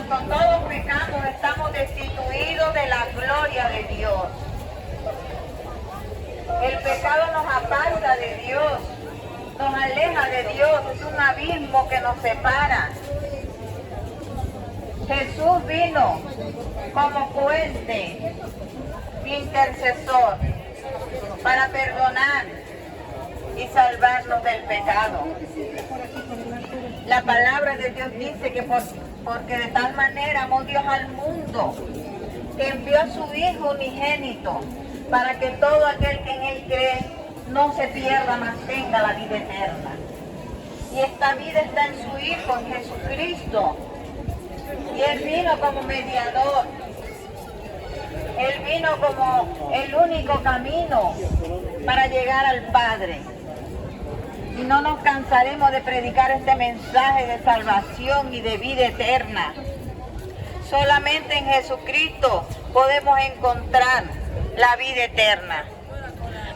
cuanto todos pecamos, estamos destituidos de la gloria de Dios. El pecado nos aparta de Dios, nos aleja de Dios, es un abismo que nos separa. Jesús vino como puente, intercesor, para perdonar y salvarnos del pecado. La palabra de Dios dice que porque de tal manera amó Dios al mundo, que envió a su Hijo unigénito, para que todo aquel que en Él cree no se pierda, mas tenga la vida eterna. Y esta vida está en su Hijo, en Jesucristo. Y Él vino como mediador. Él vino como el único camino para llegar al Padre. Y no nos cansaremos de predicar este mensaje de salvación y de vida eterna. Solamente en Jesucristo podemos encontrar la vida eterna.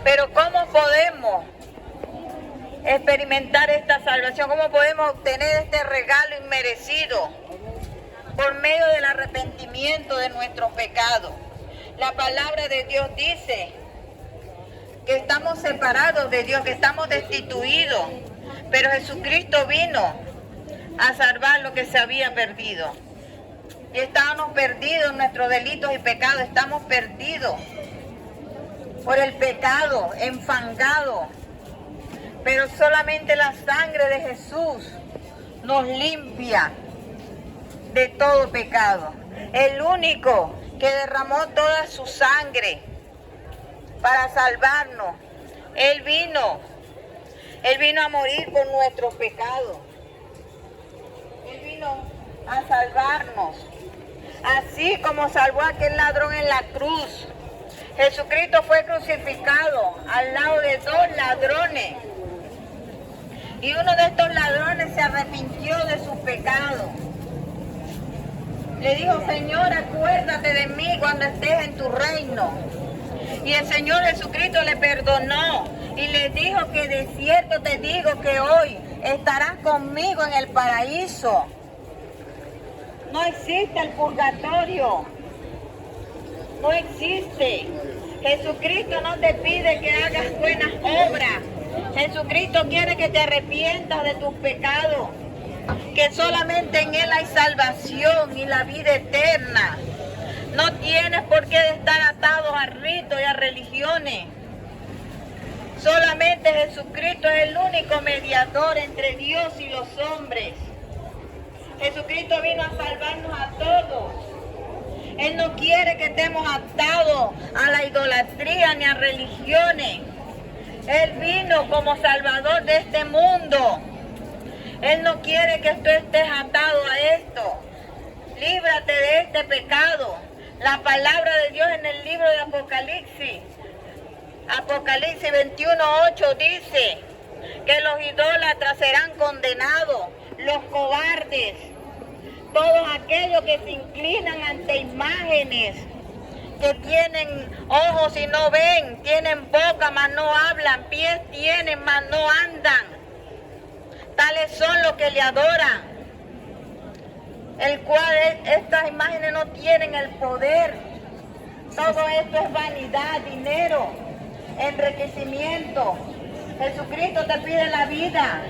Pero ¿cómo podemos experimentar esta salvación? ¿Cómo podemos obtener este regalo inmerecido? Por medio del arrepentimiento de nuestros pecados. La palabra de Dios dice que estamos separados de Dios, que estamos destituidos, pero Jesucristo vino a salvar lo que se había perdido. Y estábamos perdidos en nuestros delitos y pecados, estamos perdidos por el pecado, enfangados. Pero solamente la sangre de Jesús nos limpia de todo pecado. El único que derramó toda su sangre para salvarnos. Él vino a morir por nuestros pecados. Él vino a salvarnos. Así como salvó a aquel ladrón en la cruz. Jesucristo fue crucificado al lado de dos ladrones. Y uno de estos ladrones se arrepintió de sus pecados. Le dijo: Señor, acuérdate de mí cuando estés en tu reino. Y el Señor Jesucristo le perdonó y le dijo que de cierto te digo que hoy estarás conmigo en el paraíso. No existe el purgatorio. No existe. Jesucristo no te pide que hagas buenas obras. Jesucristo quiere que te arrepientas de tus pecados. Que solamente en Él hay salvación y la vida eterna. No tienes por qué estar atados a ritos y a religiones. Solamente Jesucristo es el único mediador entre Dios y los hombres. Jesucristo vino a salvarnos a todos. Él no quiere que estemos atados a la idolatría ni a religiones. Él vino como salvador de este mundo. Él no quiere que tú estés atado a esto. Líbrate de este pecado. La palabra de Dios en el libro de Apocalipsis, Apocalipsis 21:8 dice que los idólatras serán condenados, los cobardes, todos aquellos que se inclinan ante imágenes, que tienen ojos y no ven, tienen boca mas no hablan, pies tienen mas no andan. Tales son los que le adoran. El cual estas imágenes no tienen el poder. Todo esto es vanidad, dinero, enriquecimiento. Jesucristo te pide la vida,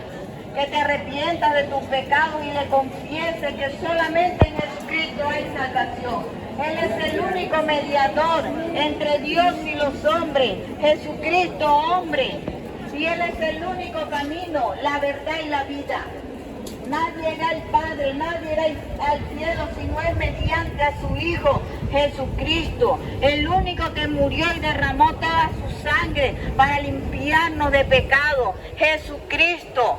que te arrepientas de tus pecados y le confieses que solamente en Jesucristo hay salvación. Él es el único mediador entre Dios y los hombres. Jesucristo, hombre. Y Él es el único camino, la verdad y la vida. Nadie irá al Padre, nadie irá al cielo si no es mediante a su Hijo Jesucristo, el único que murió y derramó toda su sangre para limpiarnos de pecado. Jesucristo.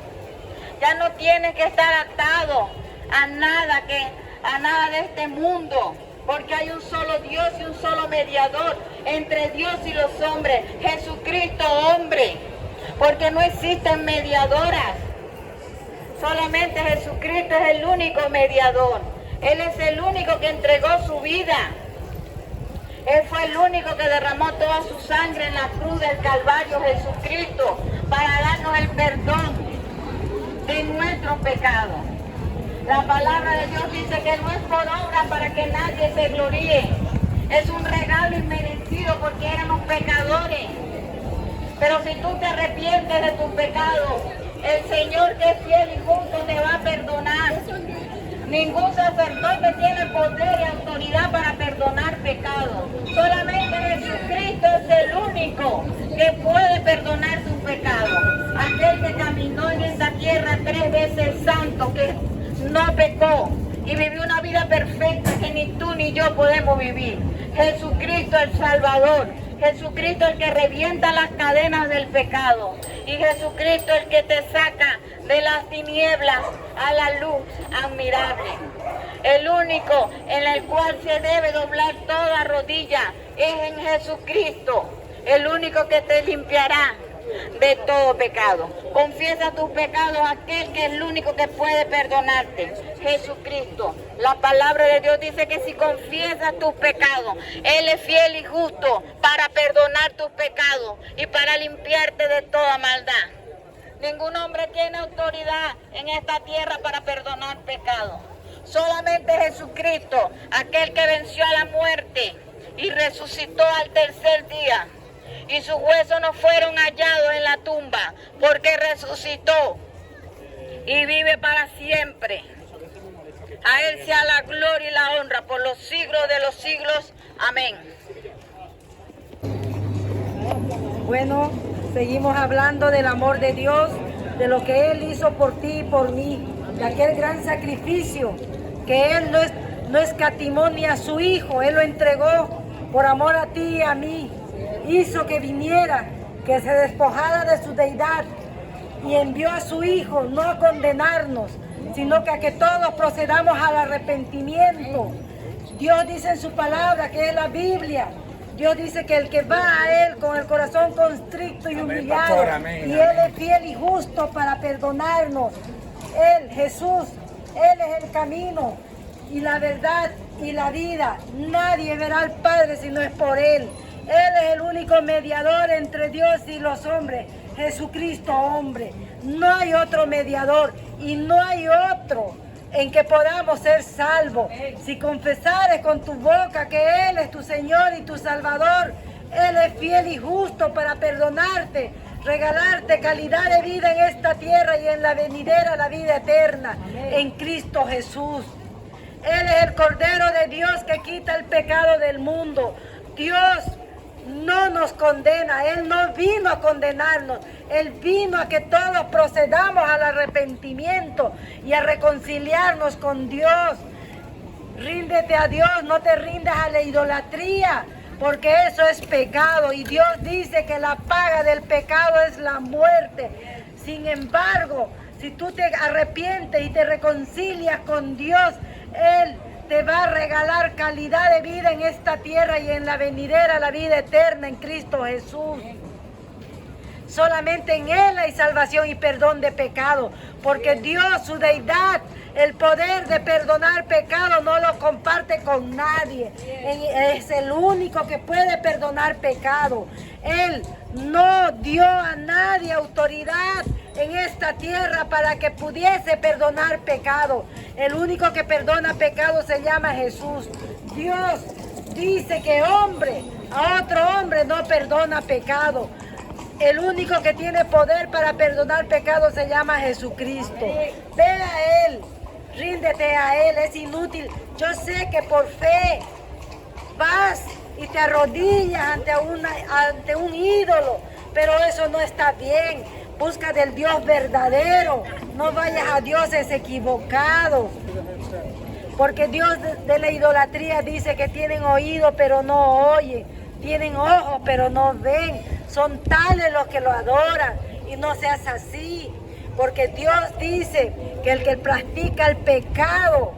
Ya no tienes que estar atado a nada de este mundo, porque hay un solo Dios y un solo mediador entre Dios y los hombres, Jesucristo, hombre, porque no existen mediadoras. Solamente Jesucristo es el único mediador. Él es el único que entregó su vida. Él fue el único que derramó toda su sangre en la cruz del Calvario, Jesucristo, para darnos el perdón de nuestros pecados. La palabra de Dios dice que no es por obra para que nadie se gloríe. Es un regalo inmerecido porque éramos pecadores. Pero si tú te arrepientes de tus pecados, el Señor que es fiel y justo te va a perdonar. Ningún sacerdote tiene poder y autoridad para perdonar pecados. Solamente Jesucristo es el único que puede perdonar tus pecados. Aquel que caminó en esta tierra 3 veces santo, que no pecó y vivió una vida perfecta que ni tú ni yo podemos vivir. Jesucristo el Salvador. Jesucristo el que revienta las cadenas del pecado. Y Jesucristo el que te saca de las tinieblas a la luz admirable. El único en el cual se debe doblar toda rodilla es en Jesucristo. El único que te limpiará de todo pecado. Confiesa tus pecados a aquel que es el único que puede perdonarte, Jesucristo. La palabra de Dios dice que si confiesas tus pecados, Él es fiel y justo para perdonar tus pecados y para limpiarte de toda maldad. Ningún hombre tiene autoridad en esta tierra para perdonar pecados. Solamente Jesucristo, aquel que venció a la muerte y resucitó al tercer día. Y sus huesos no fueron hallados en la tumba, porque resucitó y vive para siempre. A Él sea la gloria y la honra por los siglos de los siglos. Amén. Bueno, seguimos hablando del amor de Dios, de lo que Él hizo por ti y por mí, de aquel gran sacrificio que Él no escatimó ni a su Hijo, Él lo entregó por amor a ti y a mí. Hizo que viniera, que se despojara de su deidad y envió a su Hijo no a condenarnos, sino que a que todos procedamos al arrepentimiento. Dios dice en su palabra, que es la Biblia, Dios dice que el que va a Él con el corazón constricto y humillado, y Él es fiel y justo para perdonarnos. Él, Jesús, Él es el camino y la verdad y la vida. Nadie verá al Padre si no es por Él. Él es el único mediador entre Dios y los hombres, Jesucristo hombre. No hay otro mediador y no hay otro en que podamos ser salvos. Si confesares con tu boca que Él es tu Señor y tu Salvador, Él es fiel y justo para perdonarte, regalarte calidad de vida en esta tierra y en la venidera la vida eterna, en Cristo Jesús. Él es el Cordero de Dios que quita el pecado del mundo. Dios no nos condena, Él no vino a condenarnos, Él vino a que todos procedamos al arrepentimiento y a reconciliarnos con Dios. Ríndete a Dios, no te rindas a la idolatría, porque eso es pecado y Dios dice que la paga del pecado es la muerte. Sin embargo, si tú te arrepientes y te reconcilias con Dios, Él te va a regalar calidad de vida en esta tierra y en la venidera la vida eterna en Cristo Jesús. Solamente en Él hay salvación y perdón de pecado, porque Dios, su deidad, el poder de perdonar pecado no lo comparte con nadie. Es el único que puede perdonar pecado. Él no dio a nadie autoridad en esta tierra para que pudiese perdonar pecado. El único que perdona pecado se llama Jesús. Dios dice que hombre a otro hombre no perdona pecado. El único que tiene poder para perdonar pecado se llama Jesucristo. Ve a Él, ríndete a Él, es inútil. Yo sé que por fe vas y te arrodillas ante un ídolo, pero eso no está bien. Busca del Dios verdadero, no vayas a dioses equivocados. Porque Dios de la idolatría dice que tienen oído pero no oyen, tienen ojos pero no ven. Son tales los que lo adoran y no seas así. Porque Dios dice que el que practica el pecado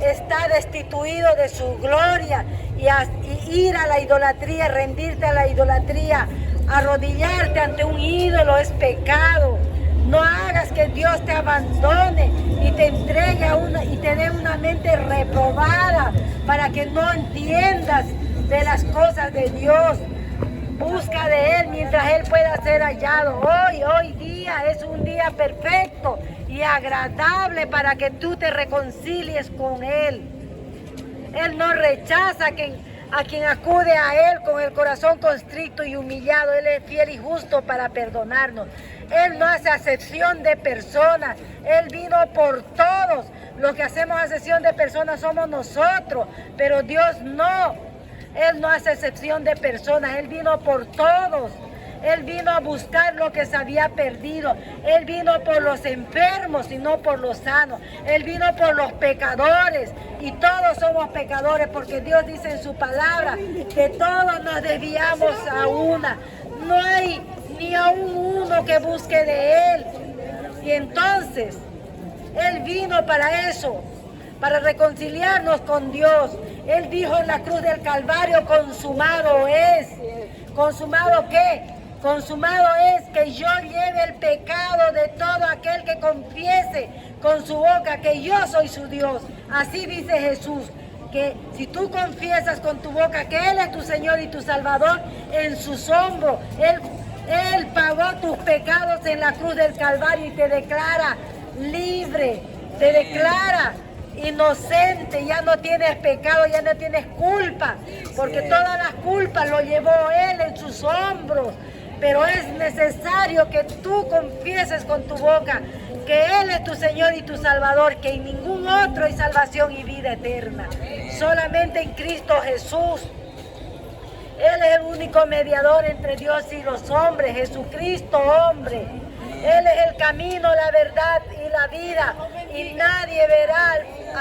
está destituido de su gloria y ir a la idolatría, rendirte a la idolatría, arrodillarte ante un ídolo es pecado. No hagas que Dios te abandone y te entregue y te dé una mente reprobada para que no entiendas de las cosas de Dios. Busca de Él mientras Él pueda ser hallado. Hoy día es un día perfecto y agradable para que tú te reconcilies con Él. Él no rechaza a quien acude a Él con el corazón constricto y humillado. Él es fiel y justo para perdonarnos. Él no hace acepción de personas. Él vino por todos. Los que hacemos acepción de personas somos nosotros, pero Dios no. Él no hace excepción de personas. Él vino por todos. Él vino a buscar lo que se había perdido. Él vino por los enfermos y no por los sanos. Él vino por los pecadores. Y todos somos pecadores porque Dios dice en su palabra que todos nos desviamos a una. No hay ni aún uno que busque de Él. Y entonces, Él vino para eso, para reconciliarnos con Dios. Él dijo en la cruz del Calvario, consumado es. ¿Consumado qué? Consumado es que yo lleve el pecado de todo aquel que confiese con su boca que yo soy su Dios. Así dice Jesús, que si tú confiesas con tu boca que Él es tu Señor y tu Salvador, en sus hombros, Él pagó tus pecados en la cruz del Calvario y te declara libre, te declara inocente, ya no tienes pecado, ya no tienes culpa, porque todas las culpas lo llevó Él en sus hombros. Pero es necesario que tú confieses con tu boca que Él es tu Señor y tu Salvador, que en ningún otro hay salvación y vida eterna, solamente en Cristo Jesús. Él es el único mediador entre Dios y los hombres, Jesucristo hombre. Él es el camino, la verdad y la vida, y nadie verá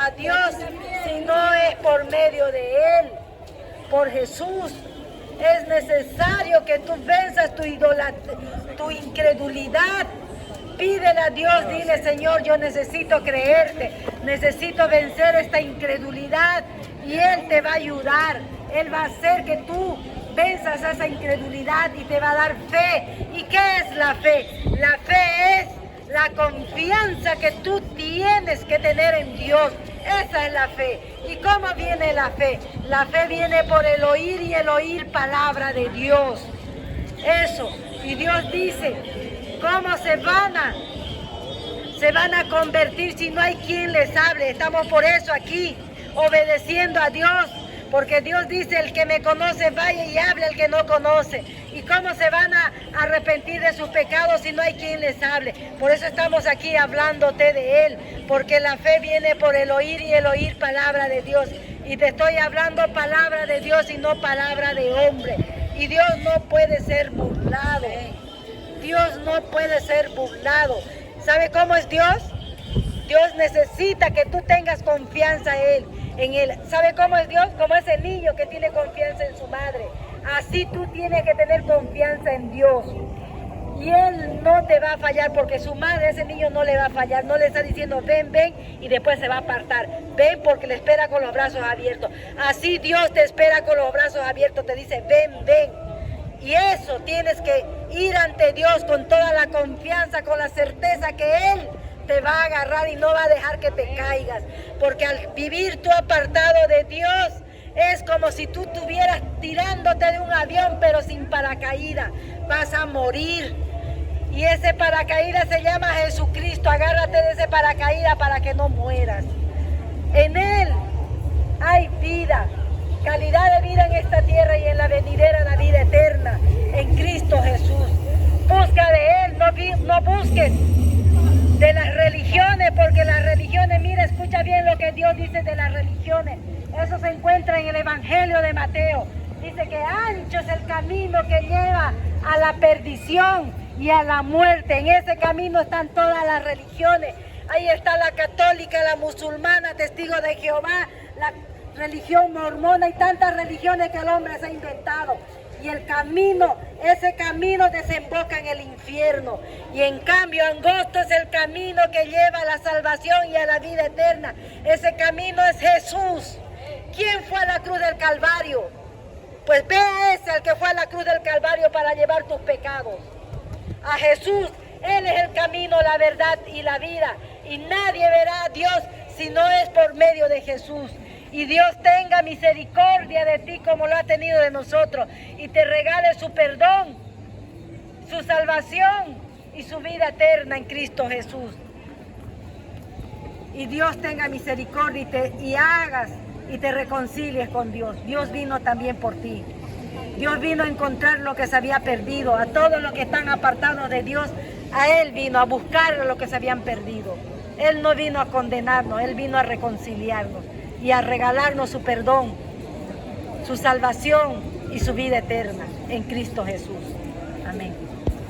a Dios si no es por medio de Él, por Jesús. Es necesario que tú venzas tu incredulidad. Pídele a Dios, dile: Señor, yo necesito creerte, necesito vencer esta incredulidad, y Él te va a ayudar. Él va a hacer que tú venzas esa incredulidad y te va a dar fe. ¿Y qué es la fe? La fe es la confianza que tú tienes que tener en Dios. Esa es la fe. ¿Y cómo viene la fe? La fe viene por el oír, y el oír palabra de Dios. Eso. Y Dios dice, ¿cómo se van a convertir si no hay quien les hable? Estamos por eso aquí, obedeciendo a Dios. Porque Dios dice, el que me conoce vaya y hable al que no conoce. ¿Y cómo se van a arrepentir de sus pecados si no hay quien les hable? Por eso estamos aquí hablándote de Él. Porque la fe viene por el oír, y el oír palabra de Dios. Y te estoy hablando palabra de Dios y no palabra de hombre. Y Dios no puede ser burlado. Dios no puede ser burlado. ¿Sabe cómo es Dios? Dios necesita que tú tengas confianza en Él. ¿Sabe cómo es Dios? Como ese niño que tiene confianza en su madre. Así tú tienes que tener confianza en Dios. Y Él no te va a fallar, porque su madre, ese niño, no le va a fallar. No le está diciendo ven, ven, y después se va a apartar. Ven, porque le espera con los brazos abiertos. Así Dios te espera con los brazos abiertos. Te dice ven, ven. Y eso tienes que ir ante Dios con toda la confianza, con la certeza que Él te va a agarrar y no va a dejar que te caigas. Porque al vivir tú apartado de Dios, es como si tú estuvieras tirándote de un avión pero sin paracaídas. Vas a morir. Y ese paracaídas se llama Jesucristo. Agárrate de ese paracaídas para que no mueras. En Él hay vida, calidad de vida en esta tierra y en la venidera la vida eterna, en Cristo Jesús. Busca de Él, no busques de las religiones, porque las religiones, mira, escucha bien lo que Dios dice de las religiones. Eso se encuentra en el Evangelio de Mateo. Dice que ancho es el camino que lleva a la perdición y a la muerte. En ese camino están todas las religiones. Ahí está la católica, la musulmana, testigo de Jehová, la religión mormona y tantas religiones que el hombre se ha inventado. Y el camino, ese camino desemboca en el infierno. Y en cambio, angosto es el camino que lleva a la salvación y a la vida eterna. Ese camino es Jesús. ¿Quién fue a la cruz del Calvario? Pues ve a ese, al que fue a la cruz del Calvario para llevar tus pecados. A Jesús. Él es el camino, la verdad y la vida. Y nadie verá a Dios si no es por medio de Jesús. Y Dios tenga misericordia de ti como lo ha tenido de nosotros, y te regale su perdón, su salvación y su vida eterna en Cristo Jesús. y Dios tenga misericordia y hagas y te reconcilies con Dios. Dios vino también por ti. Dios vino a encontrar lo que se había perdido. A todos los que están apartados de Dios, a Él vino a buscar lo que se habían perdido. Él no vino a condenarnos, Él vino a reconciliarnos y a regalarnos su perdón, su salvación y su vida eterna en Cristo Jesús. Amén.